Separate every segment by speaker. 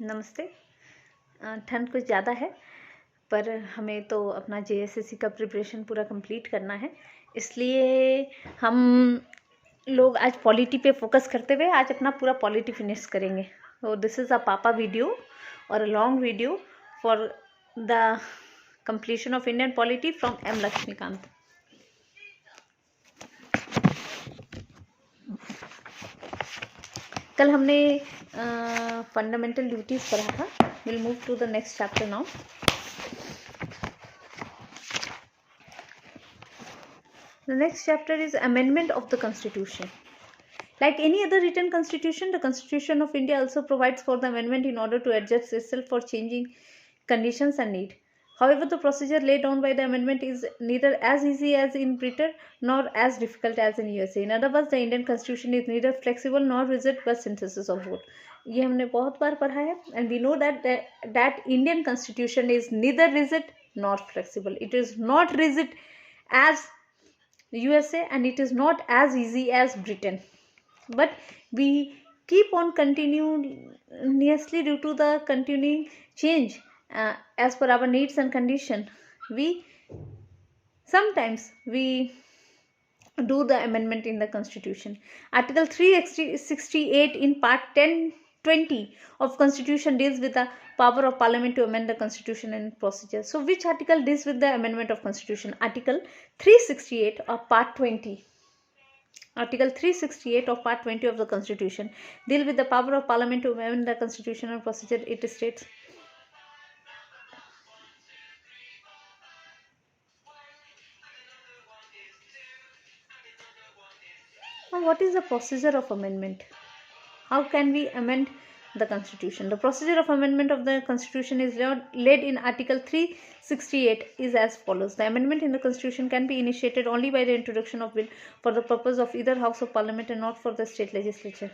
Speaker 1: नमस्ते। ठंड कुछ ज़्यादा है, पर हमें तो अपना जेएसएससी का प्रिपरेशन पूरा कंप्लीट करना है, इसलिए हम लोग आज पॉलिटी पे फोकस करते हुए आज अपना पूरा पॉलिटी फिनिश करेंगे। तो दिस इज़ अ पापा वीडियो और a long video for the completion of Indian polity from M. Lakshmikant. कल हमने फंडामेंटल ड्यूटीज पढ़ा था. Will move to the next chapter now. The next chapter is amendment of the constitution. Like any other written constitution, the Constitution of India also provides for the amendment in order to adjust itself for changing conditions and need. However, the procedure laid down by the amendment is neither as easy as in Britain nor as difficult as in USA. In other words, the Indian Constitution is neither flexible nor rigid but synthesis of both. ये हमने बहुत बार पढ़ा है, and we know that Indian Constitution is neither rigid nor flexible. It is not rigid as USA and it is not as easy as Britain. But we keep on continuously due to the continuing change as per our needs and condition. Sometimes we do the amendment in the constitution. Article 368 in part 10-20 of constitution deals with the power of parliament to amend the constitution and procedure. So which article deals with the amendment of constitution? Article 368 of part 20. Article 368 of part 20 of the constitution deal with the power of parliament to amend the constitution and procedure. It states, now what is the procedure of amendment? How can we amend the constitution? The procedure of amendment of the constitution is laid in article 368 is as follows. The amendment in the constitution can be initiated only by the introduction of bill for the purpose of either house of parliament and not for the state legislature.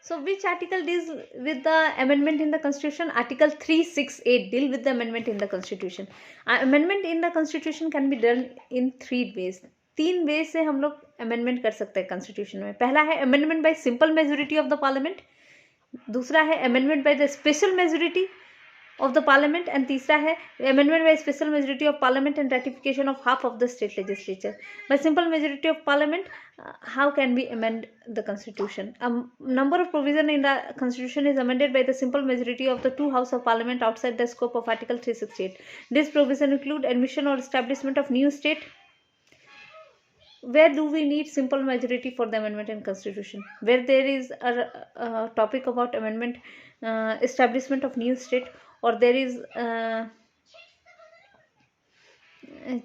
Speaker 1: So which article deals with the amendment in the constitution? Article 368 deal with the amendment in the constitution. Amendment in the constitution can be done in 3 ways. 3 ways से हम लोग amendment कर सकते हैं constitution में. पहला है amendment by simple majority of the parliament. दूसरा है amendment by the special majority of the parliament, and तीसरा है amendment by special majority of parliament and ratification of half of the state legislature. By simple majority of parliament, how can we amend the constitution? A number of provision in the constitution is amended by the simple majority of the 2 house of parliament outside the scope of article 368. This provision include admission or establishment of new state. Where do we need simple majority for the amendment in constitution? Where there is a topic about amendment, establishment of new state, or there is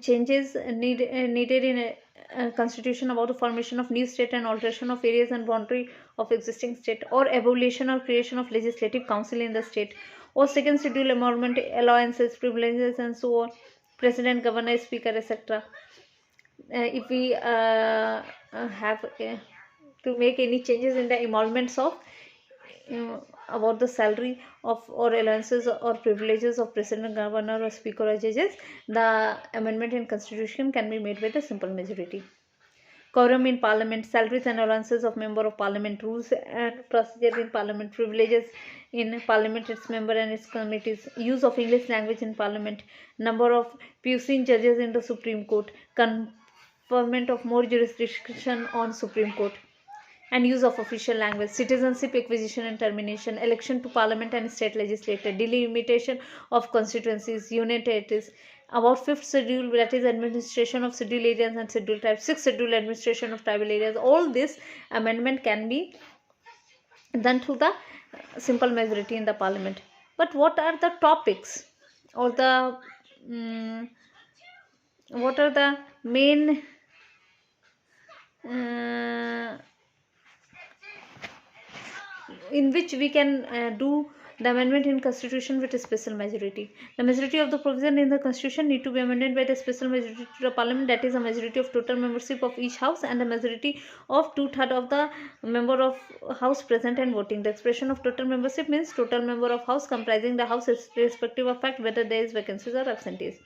Speaker 1: changes needed in a constitution about the formation of new state and alteration of areas and boundary of existing state, or abolition or creation of legislative council in the state, or second schedule amendment, allowances, privileges and so on, president, governor, speaker, etc. If we have to make any changes in the emoluments of about the salary of or allowances or privileges of president, governor or speaker or judges, the amendment in constitution can be made by the simple majority. Quorum in parliament, salaries and allowances of member of parliament, rules and procedure in parliament, privileges in parliament, its member and its committees, use of English language in parliament, number of puisne judges in the Supreme Court, conferment of more jurisdiction on Supreme Court, and use of official language, citizenship acquisition and termination, election to parliament and state legislature, delimitation of constituencies, union territories, about 5th schedule, that is administration of scheduled areas and scheduled tribes, 6th schedule, administration of tribal areas. All this amendment can be done through the simple majority in the parliament. But what are the topics or the what are the main in which we can do the amendment in constitution with a special majority? The majority of the provision in the constitution need to be amended by the special majority to the parliament, that is a majority of total membership of each house and a majority of 2/3 of the member of house present and voting. The expression of total membership means total member of house comprising the house irrespective of fact whether there is vacancies or absentees.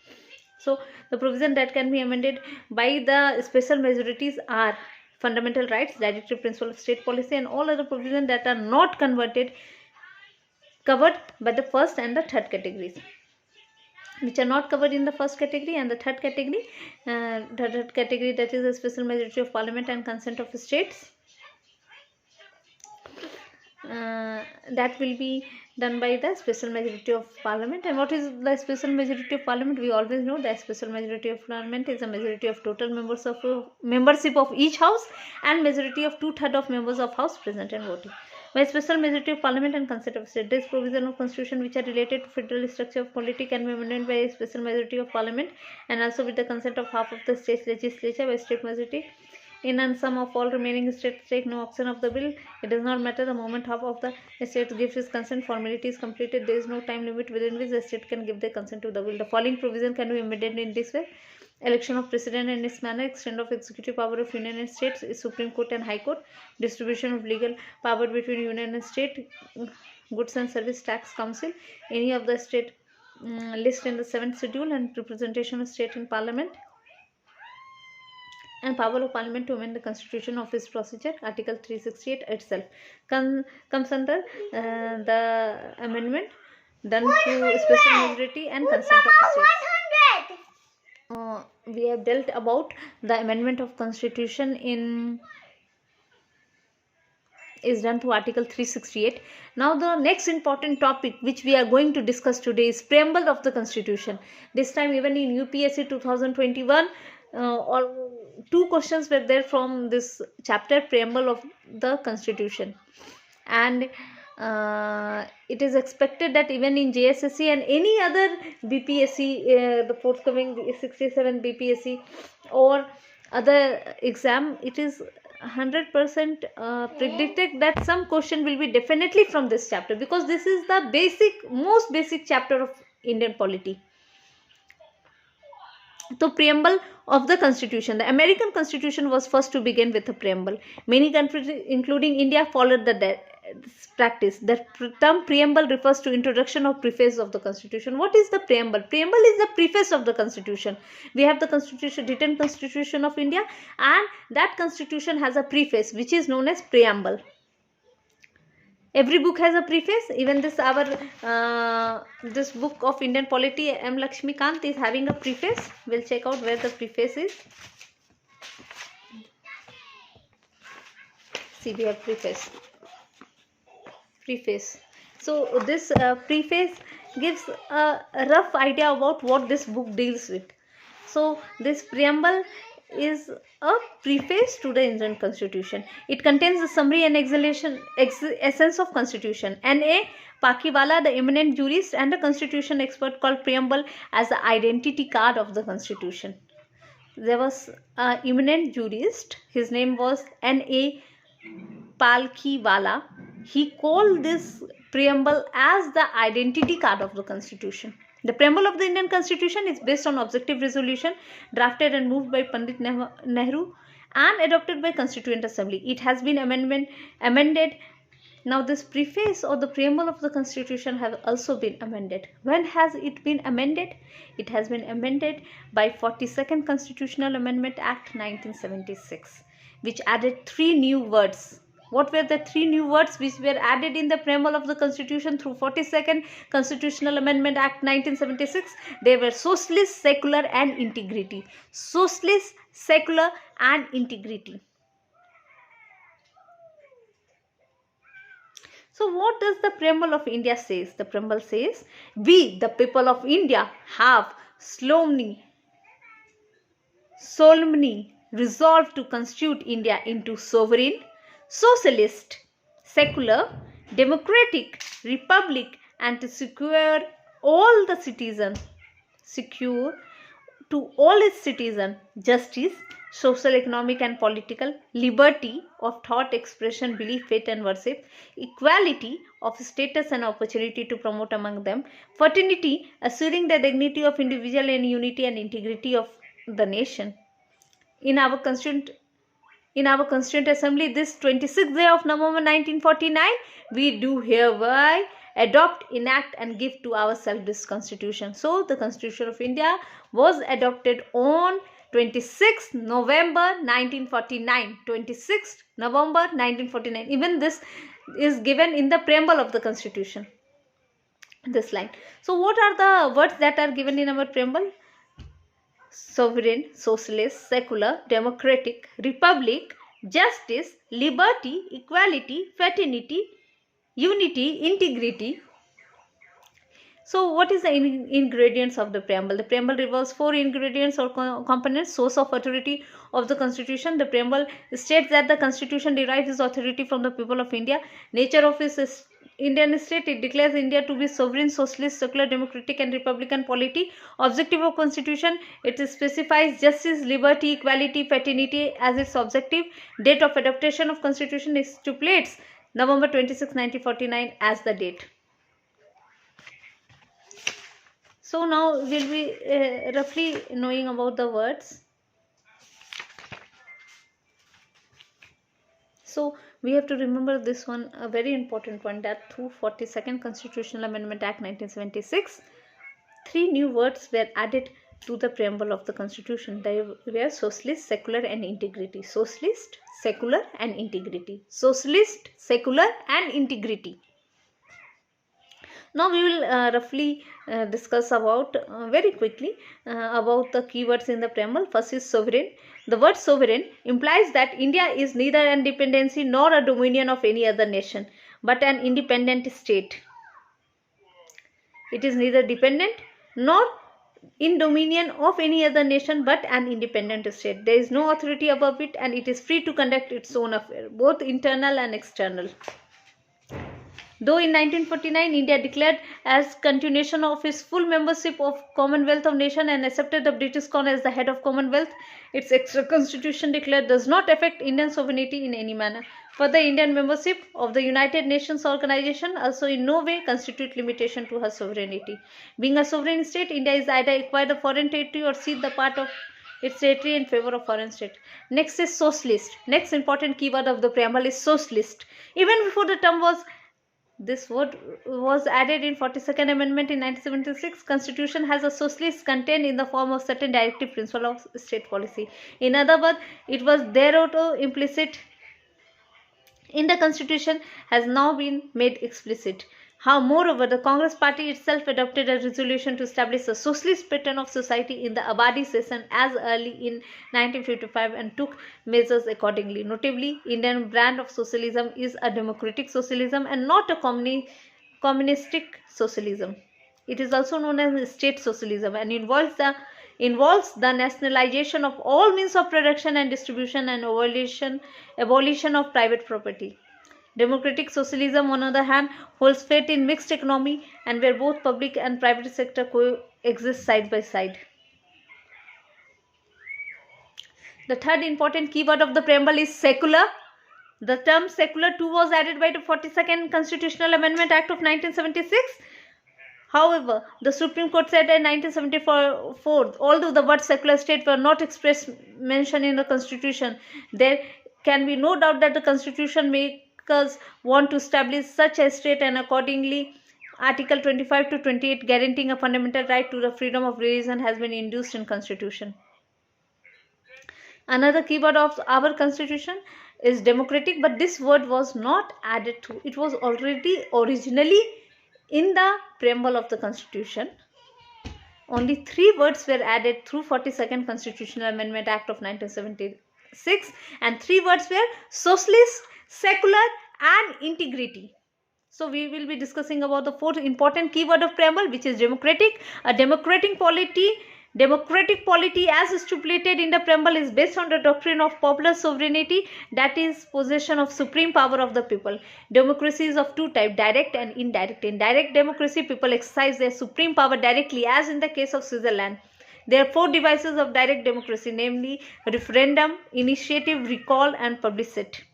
Speaker 1: So the provision that can be amended by the special majorities are fundamental rights, directive principle of state policy, and all other provisions that are not covered by the first and the third categories, which are not covered in the first category and the third category. The third category, that is a special majority of parliament and consent of states. That will be done by the special majority of parliament. And what is the special majority of parliament? We always know that special majority of parliament is a majority of total membership of each house and majority of 2/3 of members of house present and voting. By special majority of parliament and consent of state, this provision of constitution which are related to federal structure of polity can be amended by a special majority of parliament and also with the consent of half of the state legislature by state majority. In and sum of all remaining states take no action of the bill. It does not matter the moment half of the state gives its consent, formality is completed. There is no time limit within which the state can give their consent to the bill. The following provision can be amended in this way: election of president in this manner, extent of executive power of union and states, Supreme Court and High Court, distribution of legal power between union and state, goods and service tax council, any of the state list in the 7th schedule, and representation of state in parliament, and power of parliament to amend the constitution of its procedure. Article 368 itself comes under the amendment done through special majority and consent of the states. We have dealt about the amendment of constitution is done through article 368. Now the next important topic which we are going to discuss today is preamble of the constitution. This time even in UPSC 2021 or 2 questions were there from this chapter, preamble of the constitution, and it is expected that even in JSSC and any other BPSC, the forthcoming 67 BPSC or other exam, it is 100% predicted that some question will be definitely from this chapter, because this is the most basic chapter of Indian polity. So preamble of the constitution. The American constitution was first to begin with a preamble. Many countries including India followed the practice. The term preamble refers to introduction or preface of the constitution. What is the preamble? Preamble is the preface of the constitution. We have the constitution, written constitution of India, and that constitution has a preface which is known as preamble. Every book has a preface. Even this this book of Indian polity, M. Lakshmikant, is having a preface. We'll check out where the preface is. See, we have preface. So this preface gives a rough idea about what this book deals with. So this preamble is a preface to the Indian constitution. It contains the summary and essence of constitution. N.A. Pakiwala, the eminent jurist and a constitution expert, called preamble as the identity card of the constitution. There was an eminent jurist, his name was N.A. Pakiwala. He called this preamble as the identity card of the constitution. The preamble of the Indian constitution is based on objective resolution drafted and moved by Pandit Nehru and adopted by Constituent Assembly. It has been amended. Now this preface or the preamble of the constitution has also been amended. When has it been amended? It has been amended by 42nd Constitutional Amendment Act 1976, which added 3 new words. What were the 3 new words which were added in the preamble of the constitution through 42nd Constitutional Amendment Act 1976? They were socialist, secular and integrity. Socialist, secular and integrity. So what does the preamble of India says? The preamble says, we, the people of India, have solemnly resolved to constitute India into sovereign, socialist, secular, democratic republic, and to secure to all its citizens justice, social, economic and political, liberty of thought, expression, belief, faith and worship, equality of status and opportunity to promote among them, fraternity, assuring the dignity of individual and unity and integrity of the nation. In our Constituent Assembly, this 26th day of November 1949, we do hereby adopt, enact and give to ourselves this constitution. So the Constitution of India was adopted on 26th November 1949. 26th November 1949. Even this is given in the preamble of the Constitution, this line. So what are the words that are given in our preamble? Sovereign, socialist, secular, democratic, republic, justice, liberty, equality, fraternity, unity, integrity. So what is the ingredients of the preamble? The preamble revolves 4 ingredients or components. Source of authority of the Constitution. The preamble states that the Constitution derives its authority from the people of India. Nature of its Indian state. It declares India to be sovereign, socialist, secular, democratic and republican polity. Objective of Constitution. It specifies justice, liberty, equality, fraternity as its objective. Date of adoption of Constitution stipulates November 26, 1949 as the date. So now we'll be roughly knowing about the words. So we have to remember this one, a very important one, that through 42nd Constitutional Amendment Act 1976, 3 new words were added to the preamble of the Constitution. They were socialist, secular and integrity. Socialist, secular and integrity. Socialist, secular and integrity. Now we will roughly discuss about very quickly about the keywords in the preamble. First is sovereign. The word sovereign implies that India is neither an dependency nor a dominion of any other nation, but an independent state. It is neither dependent nor in dominion of any other nation, but an independent state. There is no authority above it, and it is free to conduct its own affairs, both internal and external. Though in 1949 India declared as continuation of its full membership of Commonwealth of Nations and accepted the British Crown as the head of Commonwealth, its extra constitution declared does not affect Indian sovereignty in any manner. Further, Indian membership of the United Nations Organization also in no way constitute limitation to her sovereignty. Being a sovereign state, India is either acquired a foreign territory or cede the part of its territory in favor of foreign state. Next is socialist. Next important keyword of the preamble is socialist. Even before the term this word was added in 42nd Amendment in 1976. Constitution has a socialist content in the form of certain directive principle of state policy. In other words, it was thereto implicit in the Constitution has now been made explicit. Moreover, the Congress party itself adopted a resolution to establish a socialist pattern of society in the Abadi session as early in 1955 and took measures accordingly. Notably, Indian brand of socialism is a democratic socialism and not a communistic socialism. It is also known as state socialism and involves the nationalization of all means of production and distribution and abolition of private property. Democratic socialism, on the other hand, holds faith in mixed economy and where both public and private sector coexist side by side. The third important keyword of the preamble is secular. The term secular too was added by the 42nd Constitutional Amendment Act of 1976. However, the Supreme Court said in 1974, although the word secular state were not expressly mentioned in the Constitution, there can be no doubt that the Constitution makers want to establish such a state, and accordingly Article 25 to 28 guaranteeing a fundamental right to the freedom of religion has been introduced in Constitution. Another keyword of our Constitution is democratic, but this word was not added to. It was already originally in the preamble of the Constitution. Only 3 words were added through 42nd Constitutional Amendment Act of 1976, and 3 words were socialist, secular and integrity. So we will be discussing about the 4th important keyword of preamble, which is democratic. A democratic polity as stipulated in the preamble is based on the doctrine of popular sovereignty, that is possession of supreme power of the people. Democracy is of 2 types, direct and indirect. In direct democracy, people exercise their supreme power directly, as in the case of Switzerland. There are 4 devices of direct democracy, namely referendum, initiative, recall and plebiscite.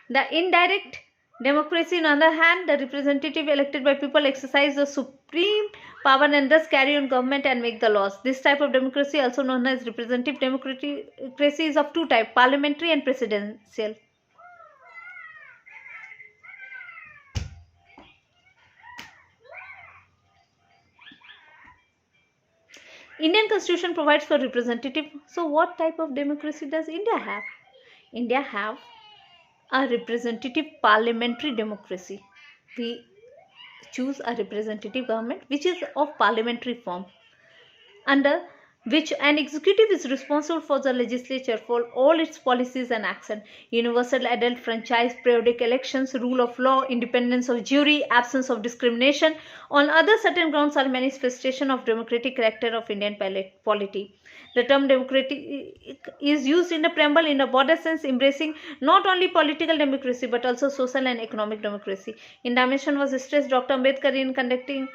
Speaker 1: The indirect democracy, on the other hand, the representative elected by people exercise the supreme power and thus carry on government and make the laws. This type of democracy, also known as representative democracy, is of 2 types, parliamentary and presidential. Indian constitution provides for representative. So what type of democracy does India have? India have a representative parliamentary democracy. We choose a representative government which is of parliamentary form, under which an executive is responsible for the legislature for all its policies and action. Universal adult franchise, periodic elections, rule of law, independence of jury, absence of discrimination on other certain grounds are manifestation of democratic character of Indian polity. The term democratic is used in the preamble in a broader sense, embracing not only political democracy but also social and economic democracy. In dimension was stressed Dr. Ambedkar in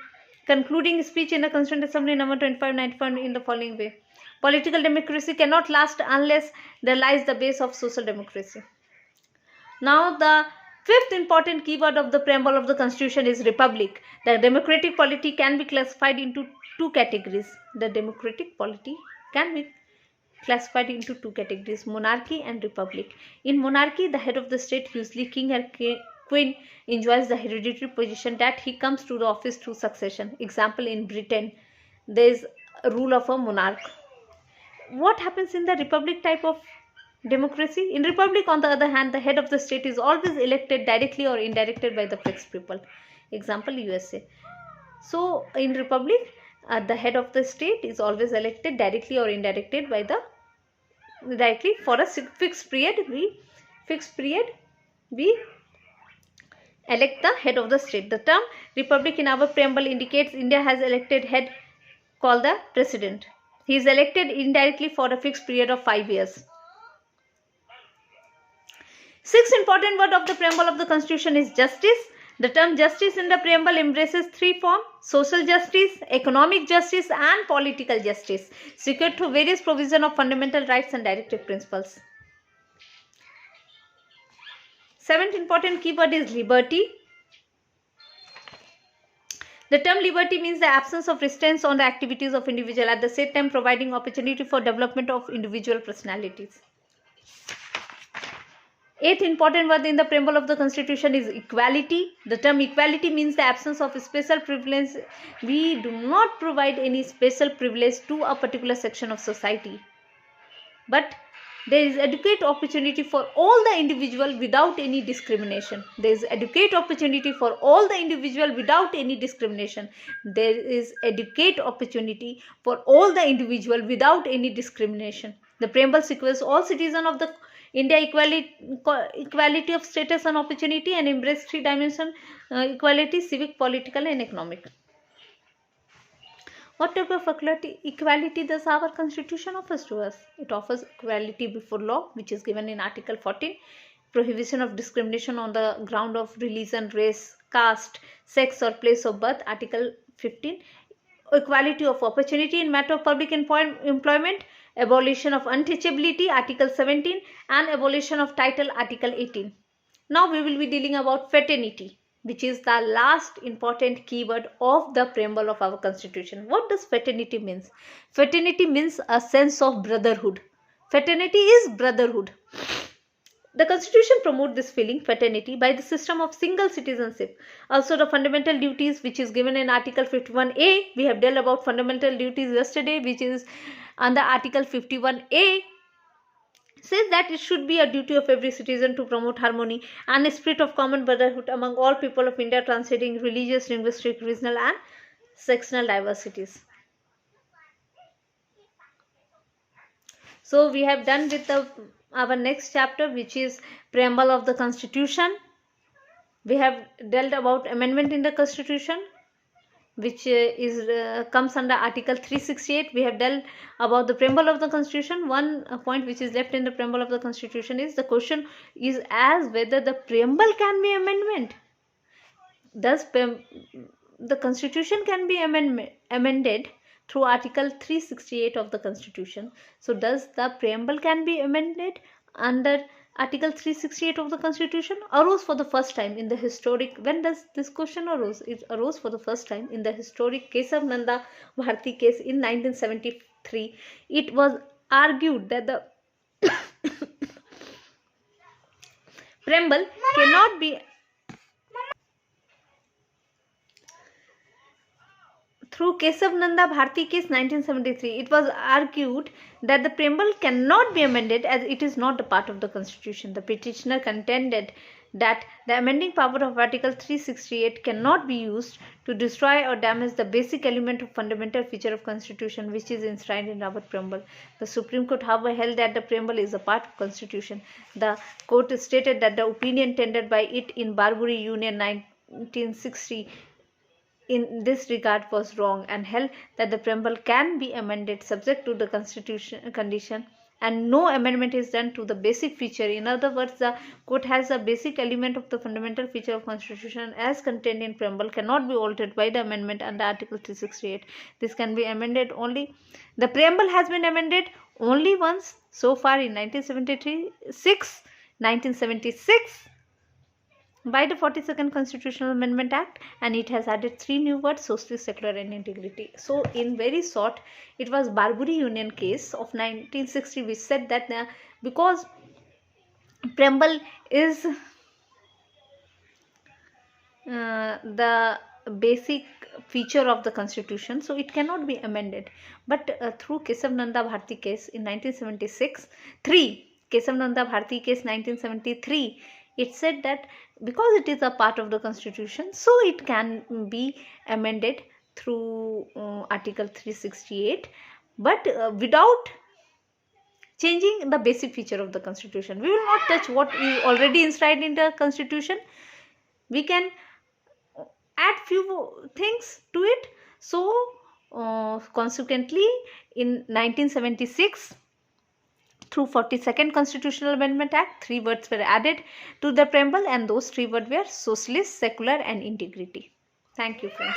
Speaker 1: concluding speech in the Constituent Assembly number 2595 in the following way. Political democracy cannot last unless there lies the base of social democracy. Now the fifth important keyword of the preamble of the Constitution is republic. The democratic polity can be classified into two categories. The democratic polity can be classified into two categories: monarchy and republic. In monarchy, the head of the state, usually king or queen, enjoys the hereditary position that he comes to the office through succession. Example, in Britain, there is a rule of a monarch. What happens in the republic type of democracy? In republic, on the other hand, the head of the state is always elected directly or indirectly by the fixed people. Example, USA. So in republic, the head of the state is always elected directly or indirectly by the directly for a fixed period. We elect the head of the state. The term republic in our preamble indicates India has elected head called the president. He is elected indirectly for a fixed period of 5 years. Sixth important word of the preamble of the Constitution is justice. The term justice in the preamble embraces three forms: social justice, economic justice and political justice, secured through various provisions of fundamental rights and directive principles. Seventh important keyword is liberty. The term liberty means the absence of restraints on the activities of individual, at the same time providing opportunity for development of individual personalities. Eighth important word in the preamble of the Constitution is equality. The term equality means the absence of special privilege. We do not provide any special privilege to a particular section of society, but there is adequate opportunity for all the individual without any discrimination. There is adequate opportunity for all the individual without any discrimination. There is adequate opportunity for all the individual without any discrimination. The preamble secures all citizens of the India equality of status and opportunity, and embrace three dimension equality: civic, political and economic. What type of equality does our Constitution offers to us? It offers equality before law, which is given in Article 14, prohibition of discrimination on the ground of religion, race, caste, sex or place of birth, Article 15, equality of opportunity in matter of public employment, abolition of untouchability, Article 17, and abolition of title, Article 18. Now we will be dealing about fraternity, which is the last important keyword of the preamble of our Constitution. What does fraternity mean? Fraternity means a sense of brotherhood. Fraternity is brotherhood. The Constitution promotes this feeling, fraternity, by the system of single citizenship. Also the fundamental duties, which is given in Article 51A. We have dealt about fundamental duties yesterday, which is under Article 51A. Says that it should be a duty of every citizen to promote harmony and a spirit of common brotherhood among all people of India, transcending religious, linguistic, regional and sectional diversities. So we have done with our next chapter, which is preamble of the Constitution. We have dealt about amendment in the Constitution, which comes under Article 368. We have dealt about the preamble of the Constitution. One point which is left in the preamble of the Constitution is the question is as whether the preamble can be amendment. Thus, the Constitution can be amended through Article 368 of the Constitution. So, does the preamble can be amended under Article 368 of the Constitution? Arose for the first time in the historic. When does this question arose? It arose for the first time in the historic Kesav Nanda Bharti case in 1973. It was argued that the preamble cannot be Through Kesav Nanda Bharti case 1973, it was argued that the preamble cannot be amended as it is not a part of the constitution. The petitioner contended that the amending power of Article 368 cannot be used to destroy or damage the basic element of fundamental feature of constitution which is enshrined in our preamble. The Supreme Court, however, held that the preamble is a part of constitution. The court stated that the opinion tendered by it in Barbary Union 1960 in this regard was wrong and held that the preamble can be amended subject to the constitution condition and no amendment is done to the basic feature. In other words, the court has the basic element of the fundamental feature of constitution as contained in preamble cannot be altered by the amendment under Article 368. This can be amended only. The preamble has been amended only once so far in 1976 by the 42nd Constitutional Amendment Act, and it has added 3 new words: socialist, secular and integrity. So in very short, it was Barbary Union case of 1960 which said that because preamble is the basic feature of the constitution, so it cannot be amended. But through Kesav Nanda Bharti case in 1973, it said that because it is a part of the constitution, so it can be amended through Article 368, but without changing the basic feature of the constitution. We will not touch what is already enshrined in the constitution. We can add few things to it. So consequently, in 1976, through 42nd Constitutional Amendment Act, 3 words were added to the preamble, and those 3 words were socialist, secular and integrity. Thank you, friends.